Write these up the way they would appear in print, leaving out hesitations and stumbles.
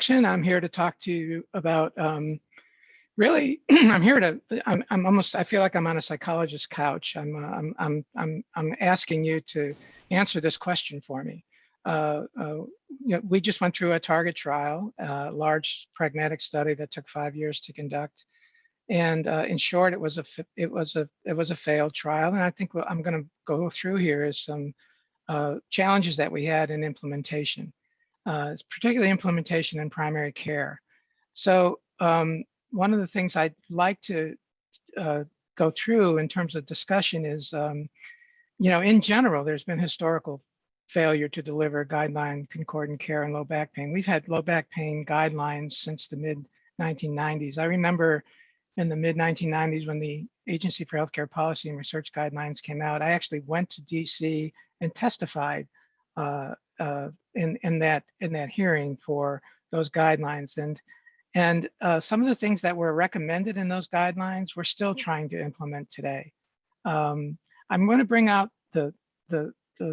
I'm here to talk to you about really. I'm here to. I'm almost. I feel like I'm on a psychologist's couch. I'm asking you to answer this question for me. We just went through a target trial, a large pragmatic study that took 5 years to conduct. And in short, it was a failed trial. And I think what I'm going to go through here is some challenges that we had in implementation, particularly implementation in primary care. So one of the things I'd like to go through in terms of discussion is, in general, there's been historical failure to deliver guideline concordant care in low back pain. We've had low back pain guidelines since the mid 1990s. I remember in the mid 1990s when the Agency for Healthcare Policy and Research Guidelines came out. I actually went to DC and testified in that hearing for those guidelines. And some of the things that were recommended in those guidelines, we're still trying to implement today. I'm going to bring out the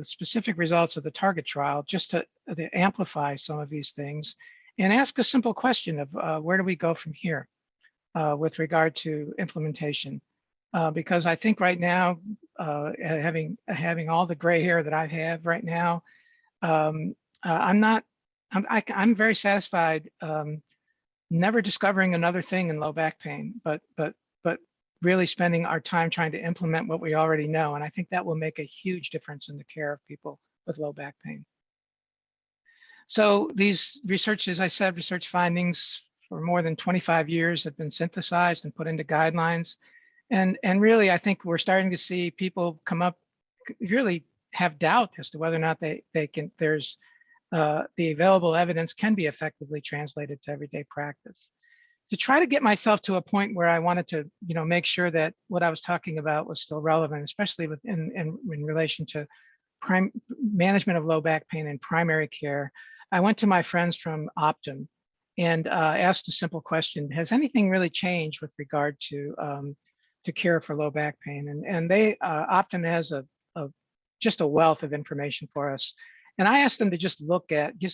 specific results of the target trial just to amplify some of these things and ask a simple question of where do we go from here with regard to implementation? Because I think right now, having all the gray hair that I have right now, I'm very satisfied never discovering another thing in low back pain, but really spending our time trying to implement what we already know. And I think that will make a huge difference in the care of people with low back pain. So these research, as I said, research findings for more than 25 years have been synthesized and put into guidelines. And really, I think we're starting to see people come up, really have doubt as to whether or not the available evidence can be effectively translated to everyday practice. To try to get myself to a point where I wanted to, make sure that what I was talking about was still relevant, especially in relation to management of low back pain and primary care, I went to my friends from Optum and asked a simple question: has anything really changed with regard to care for low back pain? And they Optum has just a wealth of information for us. And I asked them to just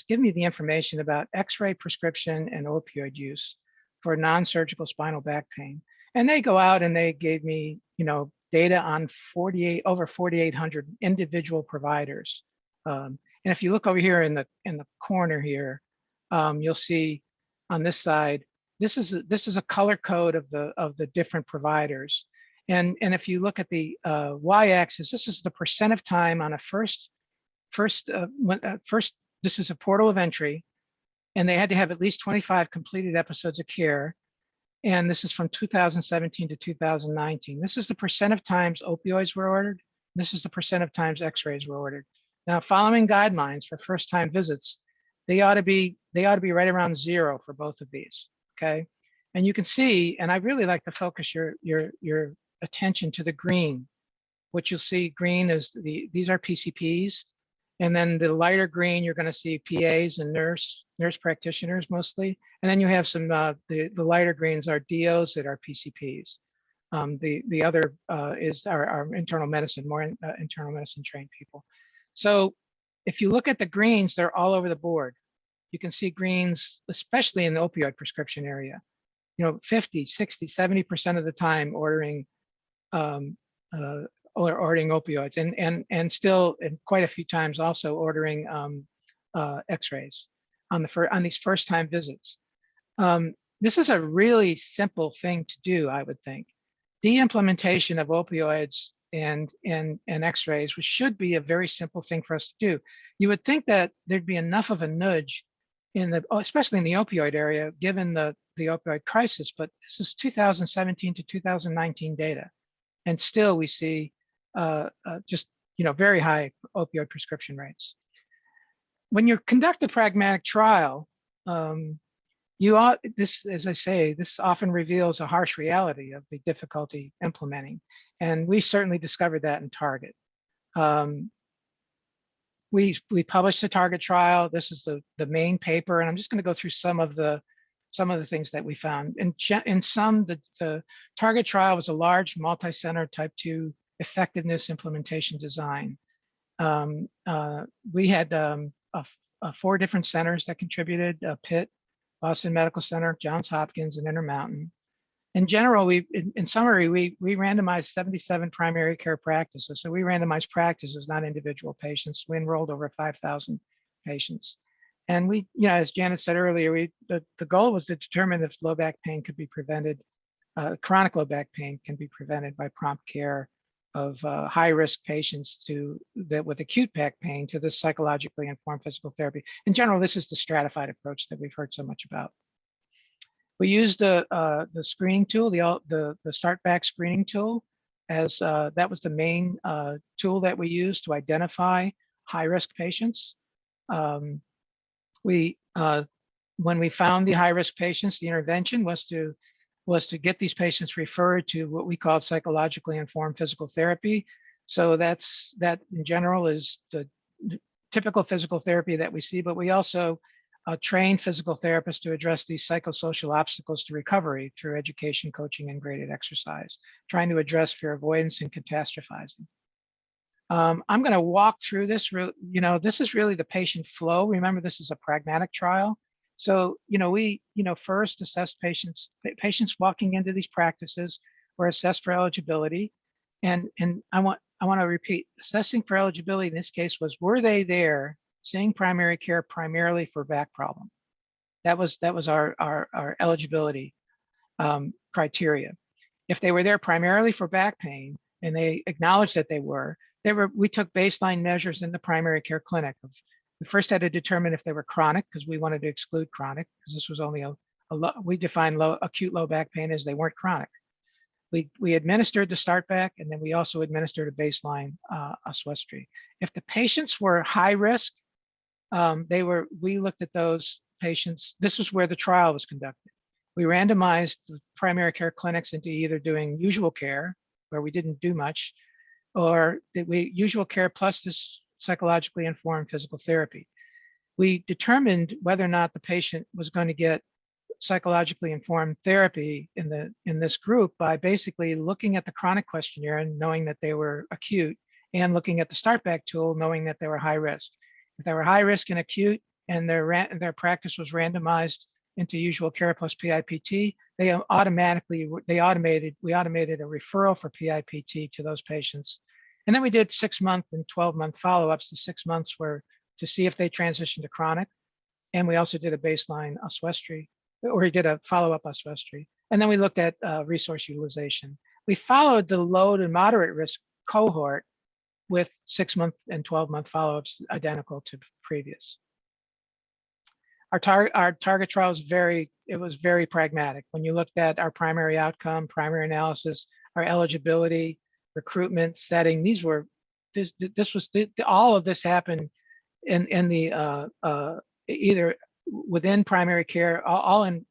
give me the information about X-ray prescription and opioid use for non-surgical spinal back pain. And they go out and they gave me, data on over 4,800 individual providers. And if you look over here in the corner here, you'll see on this side, this is a color code of the different providers. And if you look at the y-axis, this is the percent of time on a first, this is a portal of entry, and they had to have at least 25 completed episodes of care. And this is from 2017 to 2019. This is the percent of times opioids were ordered. This is the percent of times x-rays were ordered. Now, following guidelines for first-time visits, they ought to be right around 0 for both of these, okay? And you can see, and I really like to focus your attention to the green. What you'll see, green is these are PCPs. And then the lighter green, you're going to see PAs and nurse practitioners mostly. And then you have some, the lighter greens are DOs that are PCPs. The other is our internal medicine, more internal medicine trained people. So if you look at the greens, they're all over the board. You can see greens, especially in the opioid prescription area, 50, 60, 70% of the time ordering opioids, and still quite a few times also ordering x-rays on these first-time visits. This is a really simple thing to do, I would think. De-implementation of opioids and x-rays, which should be a very simple thing for us to do. You would think that there'd be enough of a nudge especially in the opioid area, given the opioid crisis, but this is 2017 to 2019 data. And still we see just very high opioid prescription rates. When you conduct a pragmatic trial, as I say, this often reveals a harsh reality of the difficulty implementing. And we certainly discovered that in Target. We published the Target trial. This is the main paper, and I'm just going to go through some of the things that we found. In sum, the Target trial was a large multi-center type 2 effectiveness implementation design. We had 4 different centers that contributed: Pitt, Boston Medical Center, Johns Hopkins, and Intermountain. In general, in summary, we randomized 77 primary care practices. So we randomized practices, not individual patients. We enrolled over 5,000 patients. And we, as Janet said earlier, the goal was to determine if low back pain could be prevented, chronic low back pain can be prevented by prompt care of high-risk patients with acute back pain to this psychologically informed physical therapy. In general, this is the stratified approach that we've heard so much about. We used the screening tool, the start back screening tool, as that was the main tool that we used to identify high-risk patients. When we found the high-risk patients, the intervention was to get these patients referred to what we call psychologically informed physical therapy. So that in general is the typical physical therapy that we see, but we also train physical therapists to address these psychosocial obstacles to recovery through education, coaching, and graded exercise, trying to address fear avoidance and catastrophizing. I'm going to walk through this. This is really the patient flow. Remember, this is a pragmatic trial. So, we, first assess patients walking into these practices were assessed for eligibility. And I want to repeat, assessing for eligibility in this case were they there seeing primary care primarily for back problem? That was our eligibility criteria. If they were there primarily for back pain and they acknowledged that we took baseline measures in the primary care clinic. We first had to determine if they were chronic, because we wanted to exclude chronic, because this was only we defined acute low back pain as they weren't chronic. We administered the start back, and then we also administered a baseline oswestry. If the patients were high risk, we looked at those patients. This is where the trial was conducted. We randomized the primary care clinics into either doing usual care, where we didn't do much, or usual care plus this psychologically informed physical therapy. We determined whether or not the patient was going to get psychologically informed therapy in this group by basically looking at the chronic questionnaire and knowing that they were acute, and looking at the start back tool knowing that they were high risk. If they were high risk and acute and their practice was randomized into usual care plus PIPT, we automated a referral for PIPT to those patients. And then we did 6-month and 12-month follow-ups. The 6 months were to see if they transitioned to chronic. And we also did a baseline oswestry, or we did a follow-up oswestry. And then we looked at resource utilization. We followed the low to moderate risk cohort with 6-month and 12-month follow-ups identical to previous. Our target trial was very pragmatic. When you looked at our primary outcome, primary analysis, our eligibility, recruitment, setting, all of this happened in the either within primary care, all in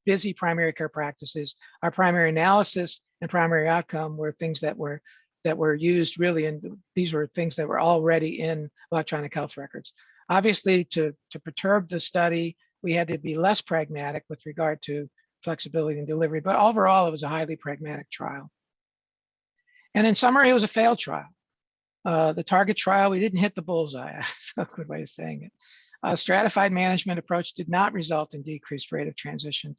busy primary care practices. Our primary analysis and primary outcome were things that were used really, and these were things that were already in electronic health records. Obviously, to perturb the study, we had to be less pragmatic with regard to flexibility and delivery, but overall, it was a highly pragmatic trial. And in summary, it was a failed trial. The target trial, we didn't hit the bullseye. That's a good way of saying it. A stratified management approach did not result in decreased rate of transition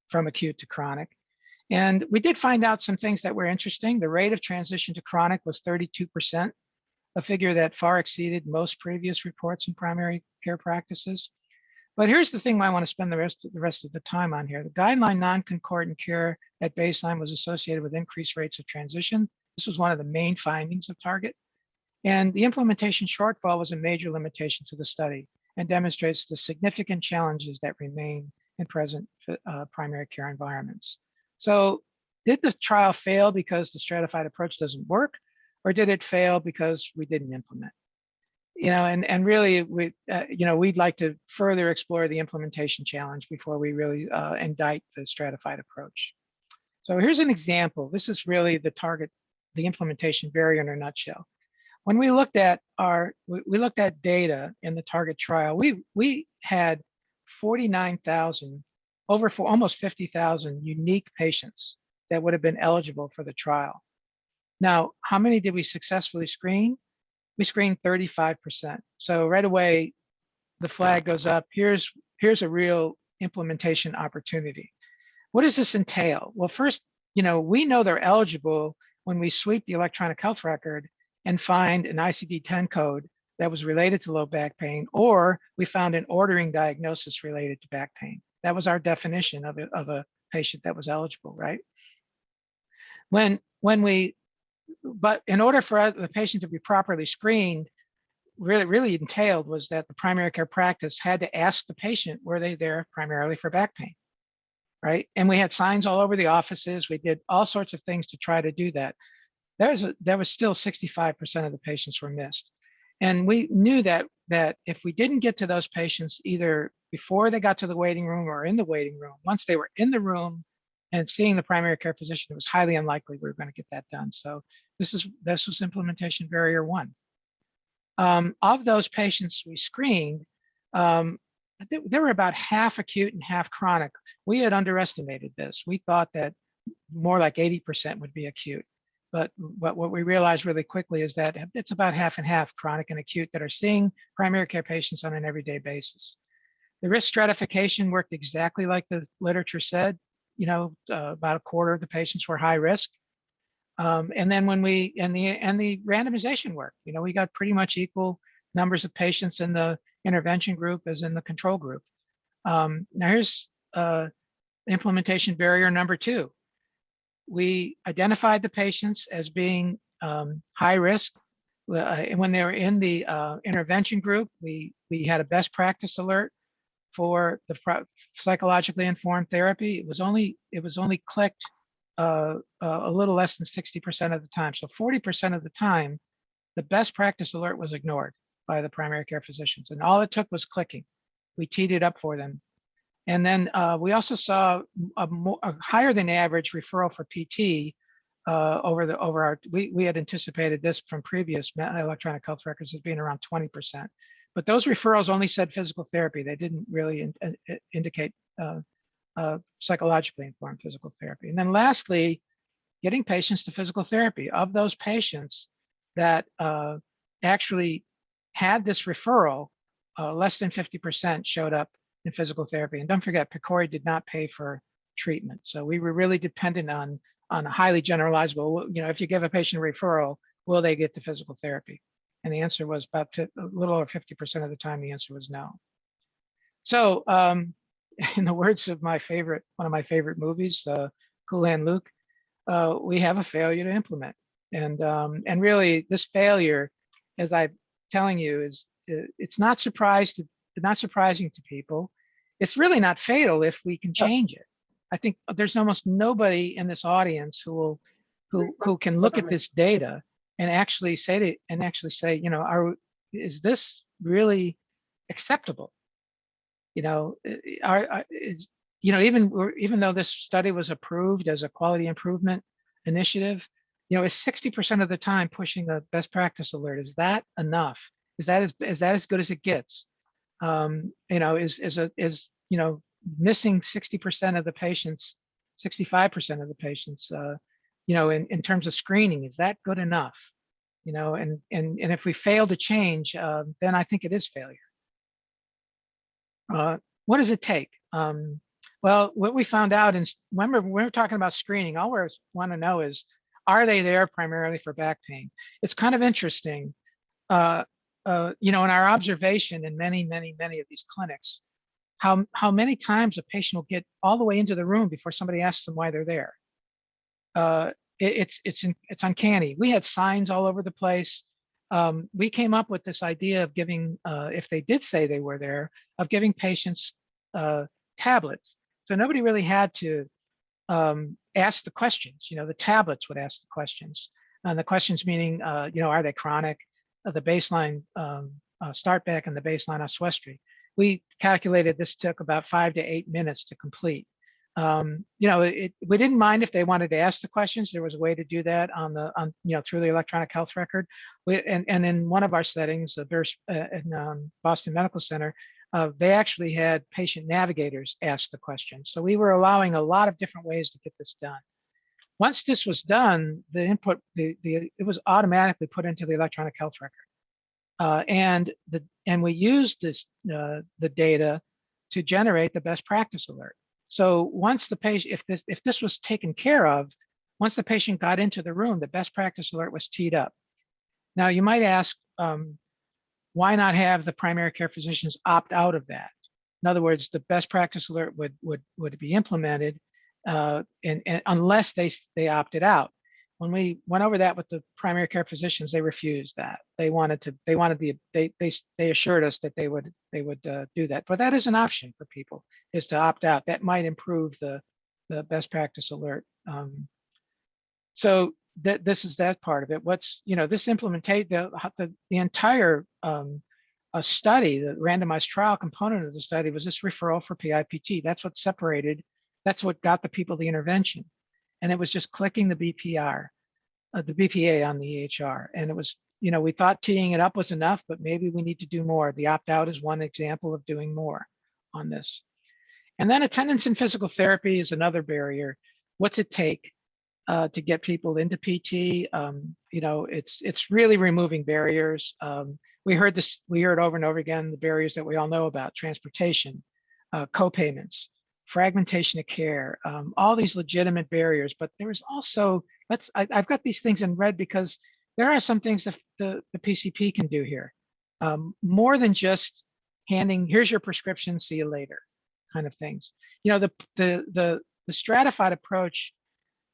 from acute to chronic. And we did find out some things that were interesting. The rate of transition to chronic was 32%, a figure that far exceeded most previous reports in primary care practices. But here's the thing I want to spend the rest of the time on here. The guideline non-concordant care at baseline was associated with increased rates of transition. This was one of the main findings of Target. And the implementation shortfall was a major limitation to the study and demonstrates the significant challenges that remain in present primary care environments. So did the trial fail because the stratified approach doesn't work, or did it fail because we didn't implement? And really, we'd like to further explore the implementation challenge before we really indict the stratified approach. So here's an example. This is really the implementation barrier in a nutshell. When we looked at data in the Target trial, we had 49,000, almost 50,000 unique patients that would have been eligible for the trial. Now, how many did we successfully screen? We screened 35%. So right away, the flag goes up. Here's a real implementation opportunity. What does this entail? Well, first, we know they're eligible when we sweep the electronic health record and find an ICD-10 code that was related to low back pain, or we found an ordering diagnosis related to back pain. That was our definition of a patient that was eligible, right? But in order for the patient to be properly screened, really entailed was that the primary care practice had to ask the patient, were they there primarily for back pain, right? And we had signs all over the offices. We did all sorts of things to try to do that. There was still 65% of the patients were missed. And we knew that if we didn't get to those patients either before they got to the waiting room or in the waiting room, once they were in the room and seeing the primary care physician, it was highly unlikely we were going to get that done. So this was implementation barrier one. Of those patients we screened, there were about half acute and half chronic. We had underestimated this. We thought that more like 80% would be acute. But what we realized really quickly is that it's about half and half, chronic and acute, that are seeing primary care patients on an everyday basis. The risk stratification worked exactly like the literature said. About a quarter of the patients were high risk. And then when the randomization worked, we got pretty much equal numbers of patients in the intervention group as in the control group. Now here's implementation barrier number two. We identified the patients as being high risk. When they were in the intervention group, we had a best practice alert for the psychologically informed therapy. It was only clicked a little less than 60% of the time. So 40% of the time, the best practice alert was ignored by the primary care physicians, and all it took was clicking. We teed it up for them. And then we also saw a higher than average referral for PT we had anticipated this from previous electronic health records as being around 20%. But those referrals only said physical therapy. They didn't really indicate psychologically informed physical therapy. And then lastly, getting patients to physical therapy. Of those patients that actually had this referral, less than 50% showed up in physical therapy. And don't forget, PCORI did not pay for treatment. So we were really dependent on a highly generalizable, if you give a patient a referral, will they get to physical therapy? And the answer was a little over 50% of the time, the answer was no. So in the words of one of my favorite movies, Cool Hand Luke, we have a failure to implement. And really this failure, as I'm telling you, it's not surprising to people. It's really not fatal if we can change it. I think there's almost nobody in this audience who can look at this data and actually say, is this really acceptable? Even though this study was approved as a quality improvement initiative, is 60% of the time pushing a best practice alert. Is that enough? Is that as good as it gets? Missing 60% of the patients, 65% of the patients, in terms of screening, is that good enough? And if we fail to change, then I think it is failure. What does it take? Well, what we found out, and remember, when we're talking about screening, all we want to know is, are they there primarily for back pain? It's kind of interesting. In our observation in many of these clinics, how many times a patient will get all the way into the room before somebody asks them why they're there. It's uncanny. We had signs all over the place. We came up with this idea of giving, if they did say they were there, of giving patients tablets. So nobody really had to ask the questions. The tablets would ask the questions. And the questions meaning, are they chronic? The baseline start back and the baseline oswestry. We calculated this took about 5 to 8 minutes to complete. We didn't mind if they wanted to ask the questions. There was a way to do that through the electronic health record. And in one of our settings, in Boston Medical Center, they actually had patient navigators ask the questions. So we were allowing a lot of different ways to get this done. Once this was done, the input, it was automatically put into the electronic health record. And we used the data to generate the best practice alert. So once the patient, if this was taken care of, once the patient got into the room, the best practice alert was teed up. Now you might ask, why not have the primary care physicians opt out of that? In other words, the best practice alert would be implemented and unless they opted out. When we went over that with the primary care physicians, they refused that. They assured us that they would do that. But that is an option for people, is to opt out. That might improve the best practice alert. So this is that part of it. What's, this implementate the entire a study, the randomized trial component of the study was this referral for PIPT. That's what separated, that's what got the people the intervention. And it was just clicking the BPA on the EHR. And it was, we thought teeing it up was enough, but maybe we need to do more. The opt-out is one example of doing more on this. And then attendance in physical therapy is another barrier. What's it take to get people into PT? It's really removing barriers. We heard over and over again, the barriers that we all know about: transportation, co-payments, fragmentation of care, all these legitimate barriers. But there is also, I've got these things in red because there are some things that the PCP can do here, more than just handing, here's your prescription, see you later, kind of things. The stratified approach,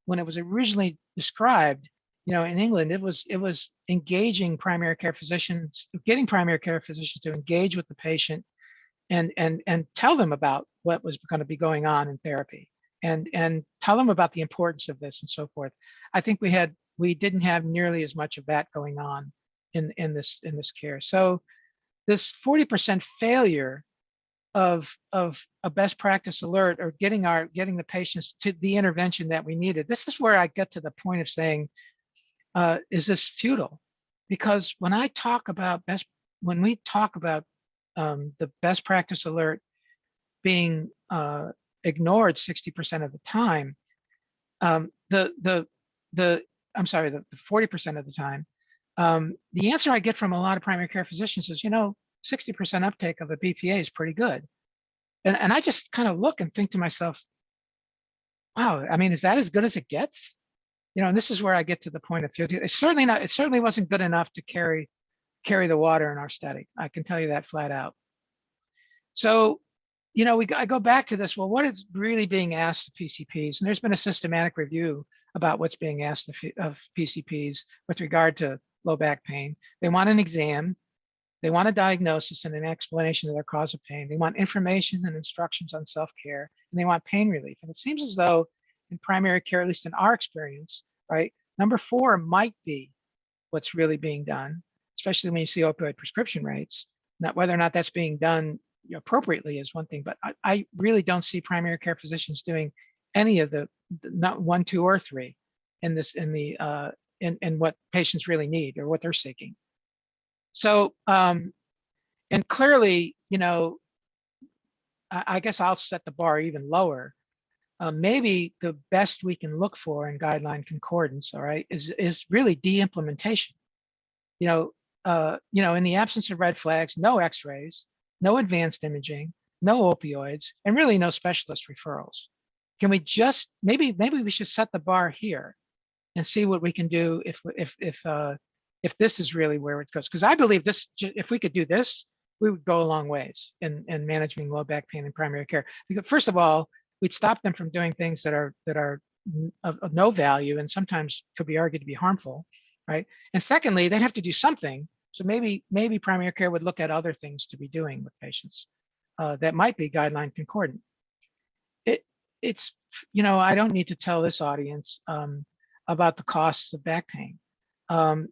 when it was originally described, in England, it was engaging primary care physicians, getting primary care physicians to engage with the patient and tell them about what was going to be going on in therapy and tell them about the importance of this and so forth. I think we didn't have nearly as much of that going on in this care. So this 40% failure of a best practice alert, or getting the patients to the intervention that we needed. This is where I get to the point of saying, is this futile? Because when we talk about the best practice alert being ignored 60% of the time, the 40% of the time, the answer I get from a lot of primary care physicians is, 60% uptake of a BPA is pretty good. And I just kind of look and think to myself, wow, I mean, is that as good as it gets? And this is where I get to the point of futility. It's certainly not, it certainly wasn't good enough to carry the water in our study. I can tell you that flat out. So, I go back to this, well, what is really being asked of PCPs? And there's been a systematic review about what's being asked of PCPs with regard to low back pain. They want an exam. They want a diagnosis and an explanation of their cause of pain. They want information and instructions on self-care, and they want pain relief. And it seems as though in primary care, at least in our experience, right, number 4 might be what's really being done, especially when you see opioid prescription rates. Not whether or not that's being done appropriately is one thing, but I really don't see primary care physicians doing any of the not 1, 2, or 3 in what patients really need or what they're seeking. So, and clearly, I guess I'll set the bar even lower. Maybe the best we can look for in guideline concordance, all right, is really de-implementation. In the absence of red flags, no X-rays, no advanced imaging, no opioids, and really no specialist referrals. Can we just maybe we should set the bar here and see what we can do if this is really where it goes? Because I believe this, if we could do this, we would go a long ways in managing low back pain in primary care. Because first of all, we'd stop them from doing things that are of no value and sometimes could be argued to be harmful, right? And secondly, they'd have to do something. So maybe primary care would look at other things to be doing with patients that might be guideline concordant. It's I don't need to tell this audience about the costs of back pain.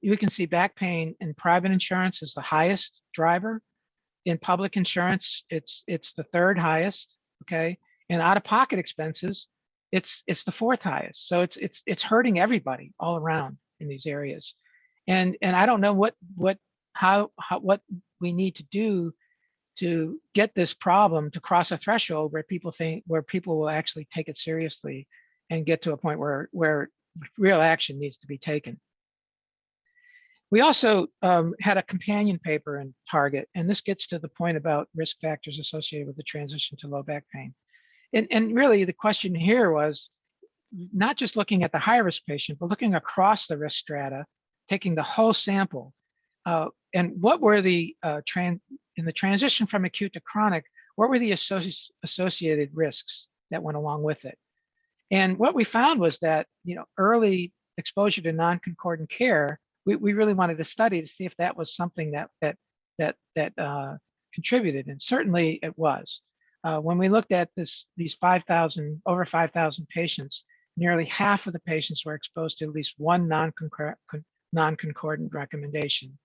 You can see back pain in private insurance is the highest driver. In public insurance, it's the 3rd highest. Okay, and out-of-pocket expenses, it's the 4th highest. So it's hurting everybody all around in these areas. And I don't know what we need to do to get this problem to cross a threshold where people will actually take it seriously and get to a point where real action needs to be taken. We also had a companion paper in Target, and this gets to the point about risk factors associated with the transition to low back pain. And really the question here was not just looking at the high risk patient, but looking across the risk strata, taking the whole sample. And what were the, in the transition from acute to chronic, what were the associated risks that went along with it? And what we found was that, early exposure to non-concordant care, we really wanted to study to see if that was something that contributed, and certainly it was. When we looked at these over 5,000 patients, nearly half of the patients were exposed to at least one non-concordant recommendation.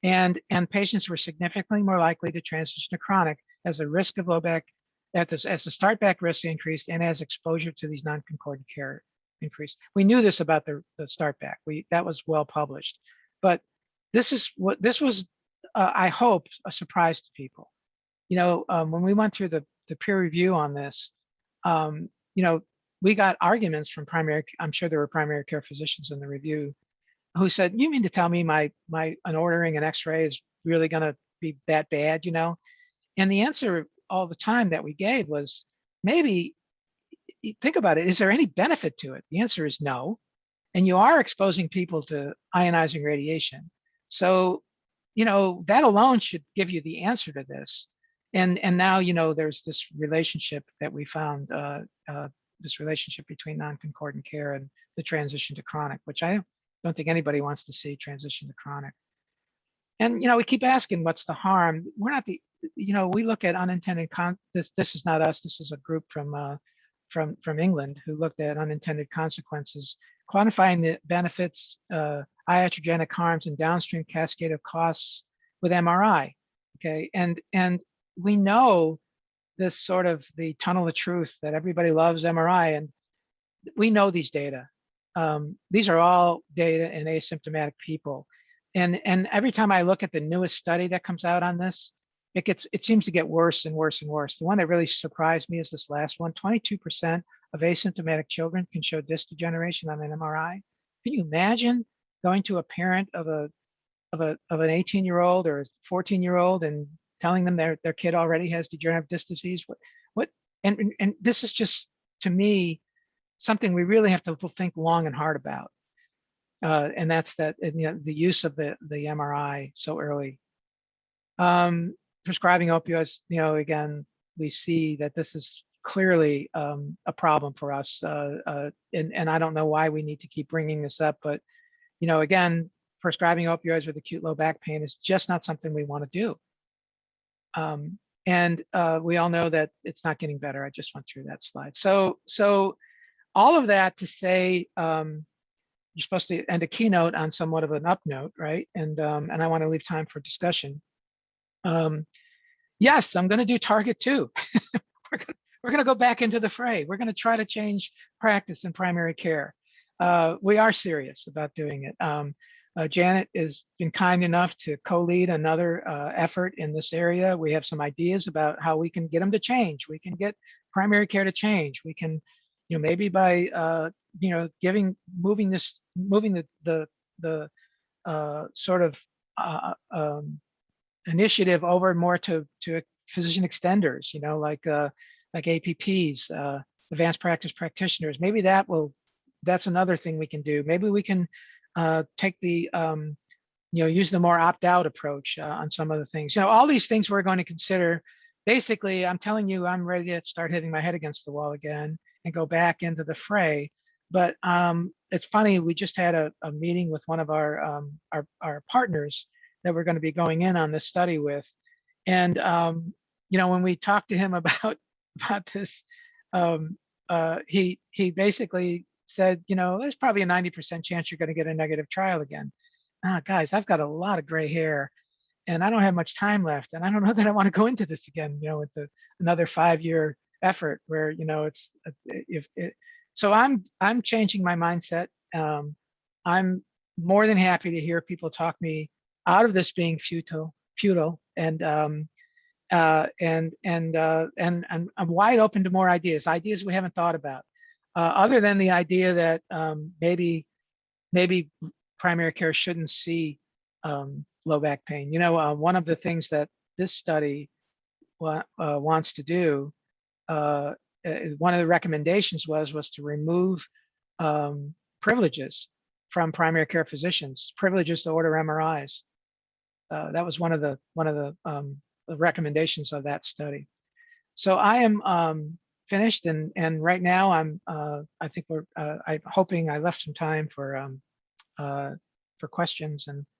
And patients were significantly more likely to transition to chronic as the risk of low back, as the start back risk increased and as exposure to these non-concordant care increased. We knew this about the start back. That was well published, but this was, I hope, a surprise to people. When we went through the peer review on this, we got arguments from I'm sure there were primary care physicians in the review who said, "You mean to tell me an ordering an X-ray is really going to be that bad?" And the answer all the time that we gave was, maybe, think about it, is there any benefit to it? The answer is no. And you are exposing people to ionizing radiation. So, that alone should give you the answer to this. And now, there's this relationship that we found, this relationship between non-concordant care and the transition to chronic, which I don't think anybody wants to see transition to chronic. And, we keep asking, what's the harm? We're not we look at unintended this is not us. This is a group from England who looked at unintended consequences, quantifying the benefits, iatrogenic harms, and downstream cascade of costs with MRI. Okay, and we know this sort of the tunnel of truth that everybody loves MRI, and we know these data. These are all data in asymptomatic people, and every time I look at the newest study that comes out on this, it seems to get worse and worse and worse. The one that really surprised me is this last one. 22% of asymptomatic children can show disc degeneration on an MRI. Can you imagine going to a parent of an 18-year-old or a 14-year-old and telling them their kid already has degenerative disc disease? And this is just, to me, something we really have to think long and hard about. And that's the use of the MRI so early. Prescribing opioids, again, we see that this is clearly a problem for us. And I don't know why we need to keep bringing this up, but, again, prescribing opioids with acute low back pain is just not something we want to do. And we all know that it's not getting better. I just went through that slide. So all of that to say, you're supposed to end a keynote on somewhat of an up note, right? And I want to leave time for discussion. Yes, I'm going to do Target too. We're going to go back into the fray. We're going to try to change practice in primary care. We are serious about doing it. Janet has been kind enough to co-lead another effort in this area. We have some ideas about how we can get them to change. We can get primary care to change. We can, maybe by moving the sort of initiative over more to physician extenders, like APPs, advanced practice practitioners. Maybe that's another thing we can do. Maybe we can take the, use the more opt-out approach on some of the things. All these things we're going to consider. Basically, I'm telling you, I'm ready to start hitting my head against the wall again and go back into the fray. But it's funny, we just had a meeting with one of our partners that we're going to be going in on this study with. And, when we talked to him about this, he basically said, there's probably a 90% chance you're going to get a negative trial again. Guys, I've got a lot of gray hair and I don't have much time left. And I don't know that I want to go into this again, with another 5-year effort where, so I'm changing my mindset. I'm more than happy to hear people talk me out of this being futile, and I'm wide open to more ideas we haven't thought about, other than the idea that maybe primary care shouldn't see low back pain. One of the things that this study wants to do, one of the recommendations was to remove privileges from primary care physicians, privileges to order MRIs. That was one of the recommendations of that study. So I am finished, and right now I think I'm hoping I left some time for questions, and